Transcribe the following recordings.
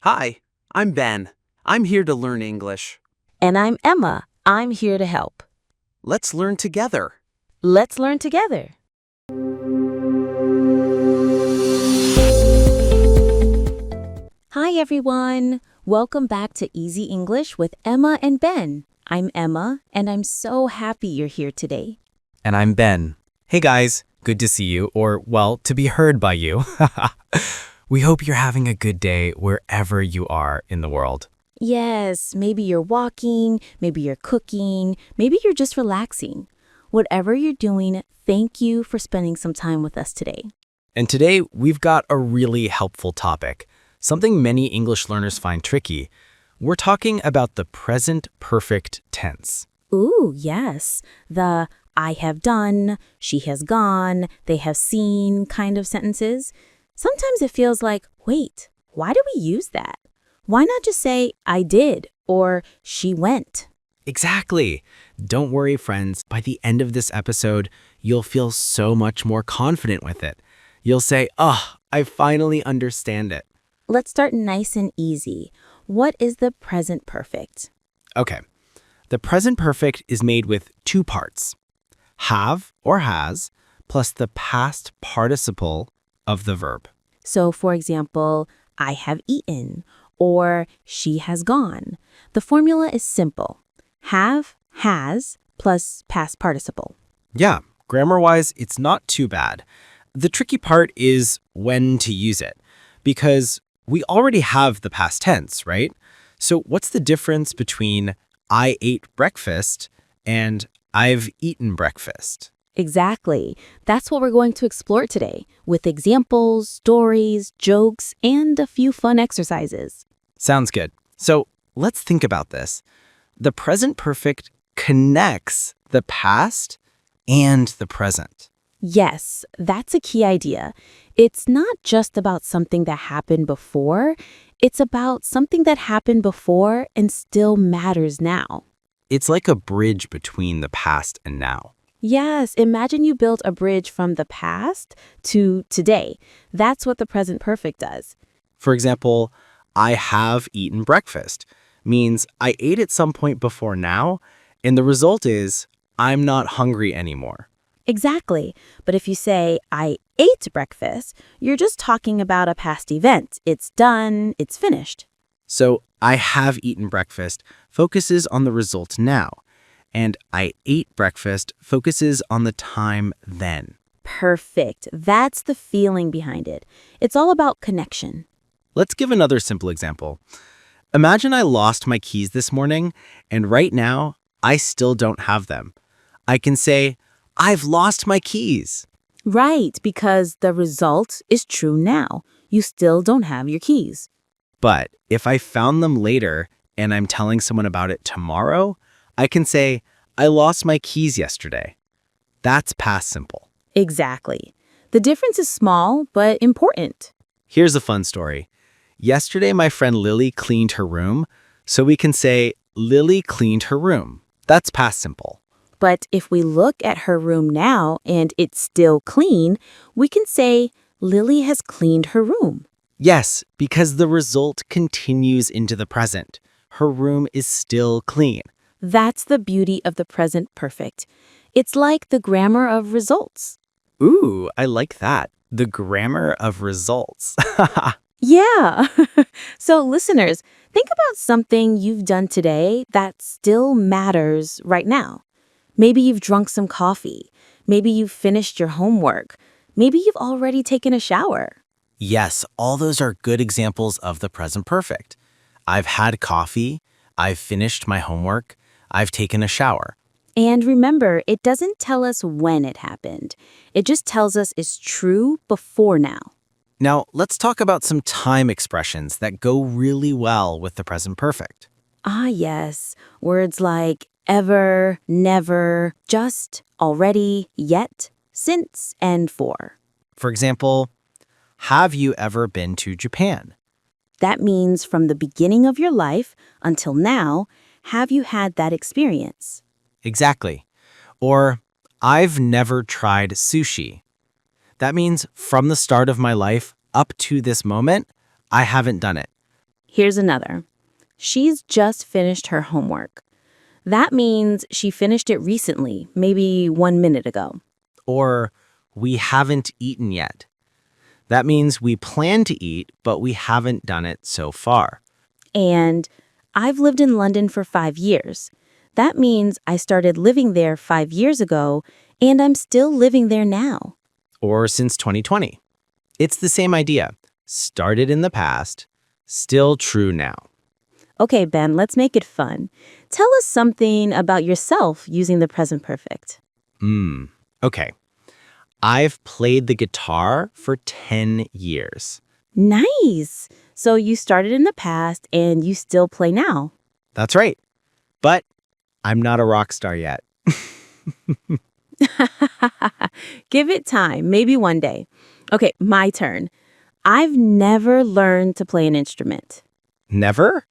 Hi, I'm Ben. I'm here to learn English. And I'm Emma. I'm here to help. Let's learn together. Let's learn together. Hi, everyone. Welcome back to Easy English with Emma and Ben. I'm Emma, and I'm so happy you're here today. And I'm Ben. Hey guys, good to see you, or, well, to be heard by you. We hope you're having a good day wherever you are in the world. Yes, maybe you're walking, maybe you're cooking, maybe you're just relaxing. Whatever you're doing, thank you for spending some time with us today. And today, we've got a really helpful topic, something many English learners find tricky. We're talking about the present perfect tense. Ooh, yes. The I have done, she has gone, they have seen kind of sentences. Sometimes it feels like, wait, why do we use that? Why not just say, I did, or she went? Exactly. Don't worry, friends. By the end of this episode, you'll feel so much more confident with it. You'll say, I finally understand it. Let's start nice and easy. What is the present perfect? Okay. The present perfect is made with two parts. Have or has plus the past participle of the verb. So, for example, I have eaten, or she has gone. The formula is simple. Have, has, plus past participle. Yeah, grammar-wise, it's not too bad. The tricky part is when to use it, because we already have the past tense, right? So what's the difference between I ate breakfast and I've eaten breakfast? Exactly. That's what we're going to explore today, with examples, stories, jokes, and a few fun exercises. Sounds good. So let's think about this. The present perfect connects the past and the present. Yes, that's a key idea. It's not just about something that happened before. It's about something that happened before and still matters now. It's like a bridge between the past and now. Yes, imagine you built a bridge from the past to today. That's what the present perfect does. For example, I have eaten breakfast means I ate at some point before now, and the result is I'm not hungry anymore. Exactly. But if you say, I ate breakfast, you're just talking about a past event. It's done, it's finished. So I have eaten breakfast focuses on the result now, and I ate breakfast focuses on the time then. Perfect. That's the feeling behind it. It's all about connection. Let's give another simple example. Imagine I lost my keys this morning, and right now, I still don't have them. I can say, I've lost my keys. Right, because the result is true now. You still don't have your keys. But if I found them later and I'm telling someone about it tomorrow, I can say, I lost my keys yesterday. That's past simple. Exactly. The difference is small, but important. Here's a fun story. Yesterday, my friend Lily cleaned her room, so we can say, Lily cleaned her room. That's past simple. But if we look at her room now and it's still clean, we can say, Lily has cleaned her room. Yes, because the result continues into the present. Her room is still clean. That's the beauty of the present perfect. It's like the grammar of results. Ooh, I like that. The grammar of results. Yeah. So listeners, think about something you've done today that still matters right now. Maybe you've drunk some coffee. Maybe you've finished your homework. Maybe you've already taken a shower. Yes, all those are good examples of the present perfect. I've had coffee, I've finished my homework, I've taken a shower. And remember, it doesn't tell us when it happened. It just tells us it's true before now. Now, let's talk about some time expressions that go really well with the present perfect. Ah, yes. Words like ever, never, just, already, yet, since, and for. For example, have you ever been to Japan? That means from the beginning of your life until now, have you had that experience? Exactly. Or, I've never tried sushi. That means from the start of my life up to this moment, I haven't done it. Here's another. She's just finished her homework. That means she finished it recently, maybe 1 minute ago. Or we haven't eaten yet. That means we plan to eat, but we haven't done it so far. And I've lived in London for 5 years. That means I started living there 5 years ago, and I'm still living there now. Or since 2020. It's the same idea. Started in the past, still true now. Okay, Ben, let's make it fun. Tell us something about yourself using the present perfect. Okay. I've played the guitar for 10 years. Nice. So you started in the past and you still play now. That's right. But I'm not a rock star yet. Give it time, maybe one day. Okay, my turn. I've never learned to play an instrument. Never?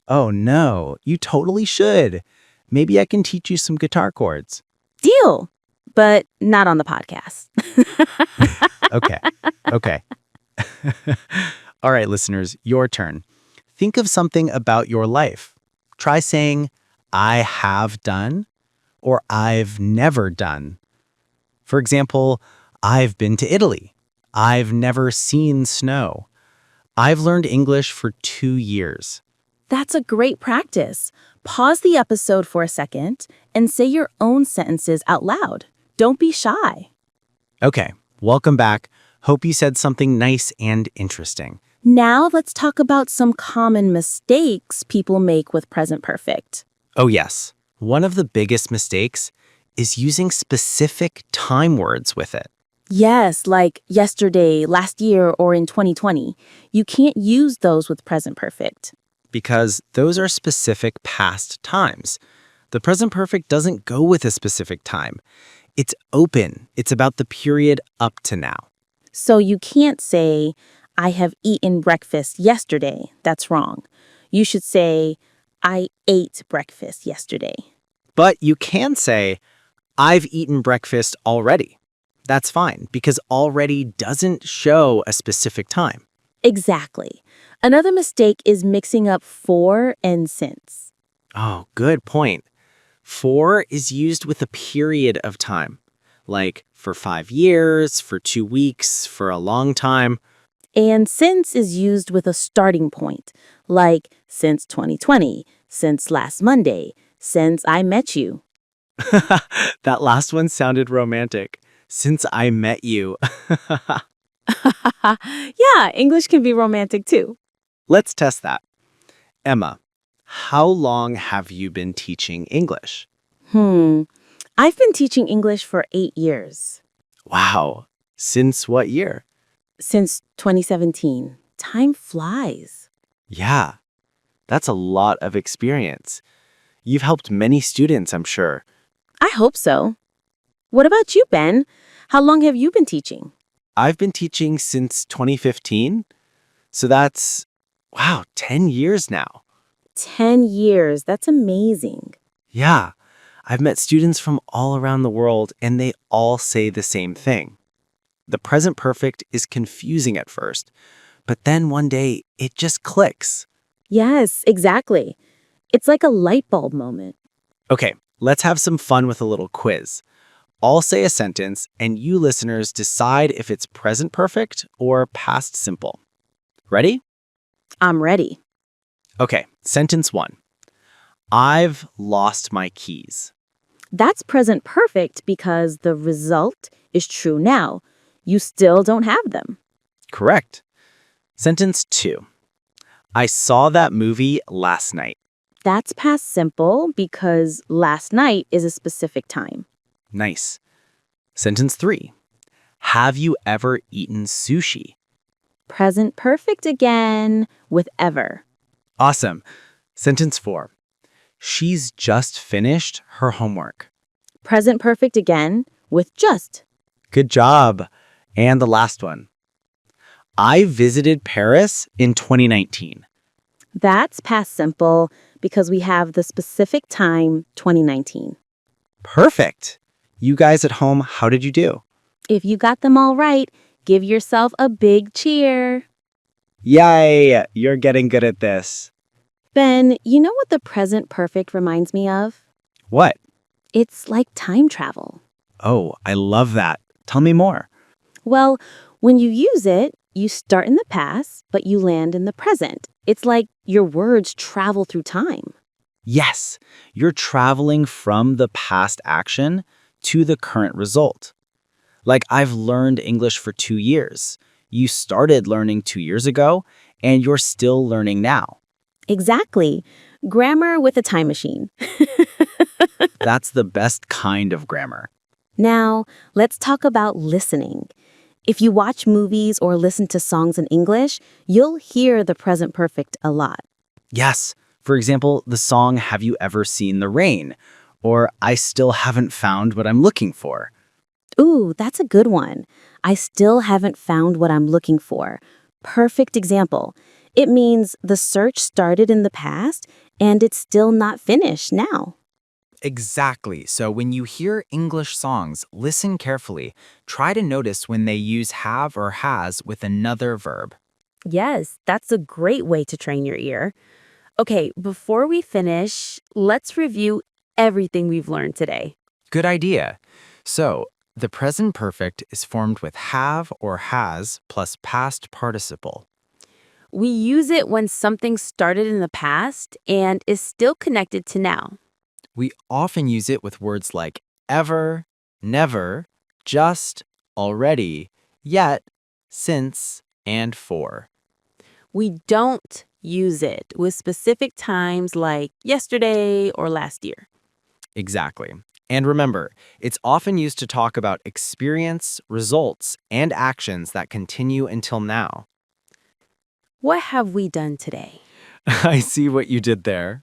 Oh no, you totally should. Maybe I can teach you some guitar chords. Deal, but not on the podcast. Okay. All right, listeners, your turn. Think of something about your life. Try saying, I have done, or I've never done. For example, I've been to Italy. I've never seen snow. I've learned English for 2 years. That's a great practice. Pause the episode for a second and say your own sentences out loud. Don't be shy. Okay, welcome back. Hope you said something nice and interesting. Now let's talk about some common mistakes people make with present perfect. Oh yes, one of the biggest mistakes is using specific time words with it. Yes, like yesterday, last year, or in 2020. You can't use those with present perfect. Because those are specific past times. The present perfect doesn't go with a specific time. It's open. It's about the period up to now. So you can't say, I have eaten breakfast yesterday. That's wrong. You should say, I ate breakfast yesterday. But you can say, I've eaten breakfast already. That's fine, because already doesn't show a specific time. Exactly. Another mistake is mixing up for and since. Oh, good point. For is used with a period of time, like for 5 years, for 2 weeks, for a long time. And since is used with a starting point, like since 2020, since last Monday, since I met you. That last one sounded romantic. Since I met you. Yeah, English can be romantic too. Let's test that. Emma, how long have you been teaching English? I've been teaching English for 8 years. Wow. Since what year? Since 2017. Time flies. Yeah, that's a lot of experience. You've helped many students, I'm sure. I hope so. What about you, Ben? How long have you been teaching? I've been teaching since 2015. So that's, wow, 10 years now. 10 years. That's amazing. Yeah, I've met students from all around the world, and they all say the same thing. The present perfect is confusing at first, but then one day it just clicks. Yes, exactly. It's like a light bulb moment. Okay, let's have some fun with a little quiz. I'll say a sentence, and you listeners decide if it's present perfect or past simple. Ready? I'm ready. Okay, sentence 1. I've lost my keys. That's present perfect because the result is true now. You still don't have them. Correct. Sentence 2. I saw that movie last night. That's past simple because last night is a specific time. Nice. Sentence 3. Have you ever eaten sushi? Present perfect again with ever. Awesome. Sentence 4. She's just finished her homework. Present perfect again with just. Good job. And the last one. I visited Paris in 2019. That's past simple because we have the specific time 2019. Perfect. You guys at home, how did you do? If you got them all right, give yourself a big cheer. Yay! You're getting good at this. Ben, you know what the present perfect reminds me of? What? It's like time travel. Oh, I love that. Tell me more. Well, when you use it, you start in the past, but you land in the present. It's like your words travel through time. Yes, you're traveling from the past action to the current result. Like, I've learned English for 2 years. You started learning 2 years ago, and you're still learning now. Exactly. Grammar with a time machine. That's the best kind of grammar. Now, let's talk about listening. If you watch movies or listen to songs in English, you'll hear the present perfect a lot. Yes, for example, the song Have You Ever Seen the Rain? Or I Still Haven't Found What I'm Looking For. Ooh, that's a good one. I still haven't found what I'm looking for. Perfect example. It means the search started in the past and it's still not finished now. Exactly. So when you hear English songs, listen carefully. Try to notice when they use have or has with another verb. Yes, that's a great way to train your ear. Okay, before we finish, let's review everything we've learned today. Good idea. So, the present perfect is formed with have or has plus past participle. We use it when something started in the past and is still connected to now. We often use it with words like ever, never, just, already, yet, since, and for. We don't use it with specific times like yesterday or last year. Exactly. And remember, it's often used to talk about experience, results, and actions that continue until now. What have we done today? I see what you did there.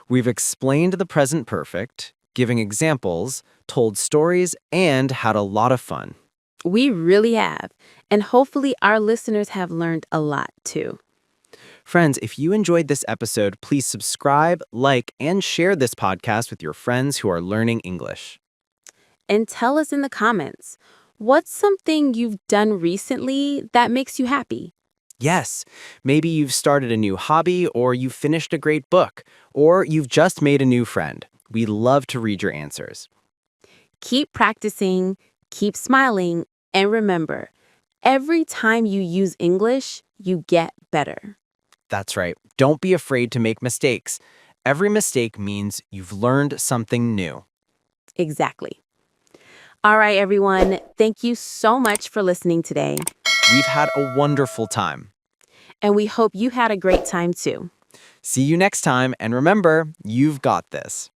We've explained the present perfect, giving examples, told stories, and had a lot of fun. We really have. And hopefully our listeners have learned a lot too. Friends, if you enjoyed this episode, please subscribe, like, and share this podcast with your friends who are learning English. And tell us in the comments, what's something you've done recently that makes you happy? Yes, maybe you've started a new hobby, or you've finished a great book, or you've just made a new friend. We love to read your answers. Keep practicing, keep smiling, and remember, every time you use English, you get better. That's right. Don't be afraid to make mistakes. Every mistake means you've learned something new. Exactly. All right, everyone. Thank you so much for listening today. We've had a wonderful time. And we hope you had a great time too. See you next time, and remember, you've got this.